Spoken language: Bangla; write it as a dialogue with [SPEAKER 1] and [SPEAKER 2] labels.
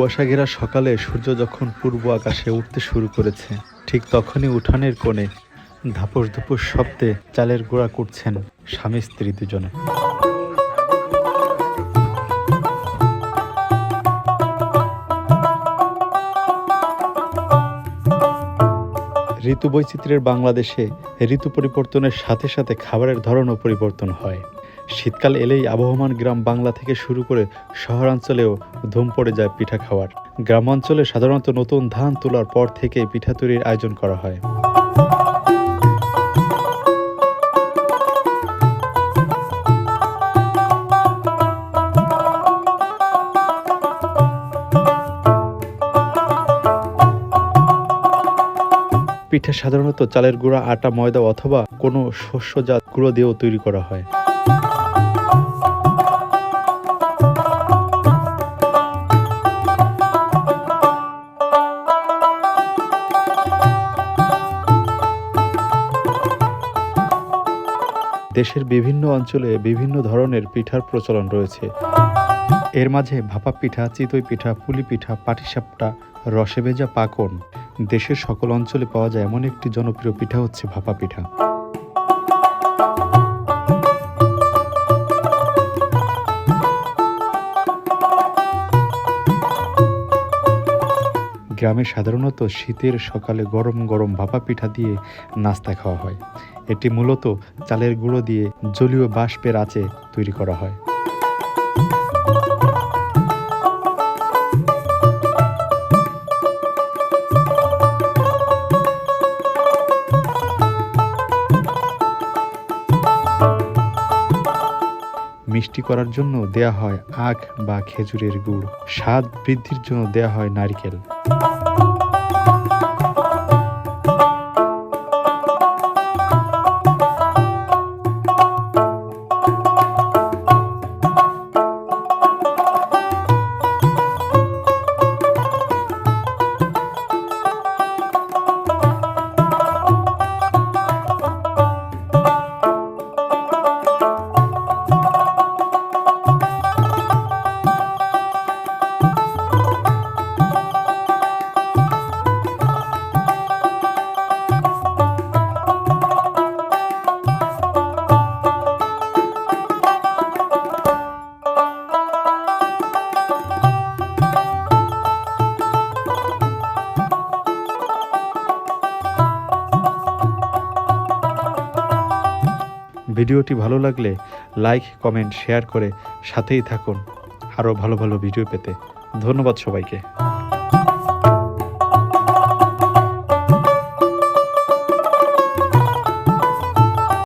[SPEAKER 1] কুয়াশা ঘেরা সকালে সূর্য যখন পূর্ব আকাশে উঠতে শুরু করেছে, ঠিক তখনই উঠানের কোণে ধাপস ধুপুস শব্দে চালের গুঁড়া কুটছেন স্বামী স্ত্রী দুজনে। ঋতু বৈচিত্র্যের বাংলাদেশে ঋতু পরিবর্তনের সাথে সাথে খাবারের ধরনও পরিবর্তন হয়। শীতকাল এলেই আবহমান গ্রাম বাংলা থেকে শুরু করে শহরাঞ্চলেও ধুম পড়ে যায় পিঠা খাওয়ার। গ্রামাঞ্চলে সাধারণত নতুন ধান তোলার পর থেকেই পিঠা তৈরির আয়োজন করা হয়। পিঠা সাধারণত চালের গুঁড়া, আটা, ময়দা অথবা কোনো শস্যজাত গুঁড়ো দিয়েও তৈরি করা হয়। দেশের বিভিন্ন অঞ্চলে বিভিন্ন ধরনের পিঠার প্রচলন রয়েছে। এর মাঝে ভাপা পিঠা, চিতই পিঠা, পুলি পিঠা, পাটিসাপটা, রসে ভেজা পাকন। দেশের সকল অঞ্চলে পাওয়া যায় এমন একটি জনপ্রিয় পিঠা হচ্ছে ভাপা পিঠা। গ্রামে সাধারণত শীতের সকালে গরম গরম ভাপা পিঠা দিয়ে নাস্তা খাওয়া হয়। এটি মূলত চালের গুঁড়ো দিয়ে জলীয় বাষ্পের আঁচে তৈরি করা হয়। মিষ্টি করার জন্য দেয়া হয় আখ বা খেজুরের গুড়। স্বাদ বৃদ্ধির জন্য দেয়া হয় নারকেল। ভিডিওটি ভালো লাগলে লাইক, কমেন্ট, শেয়ার করে সাথেই থাকুন আরও ভালো ভালো ভিডিও পেতে। ধন্যবাদ সবাইকে।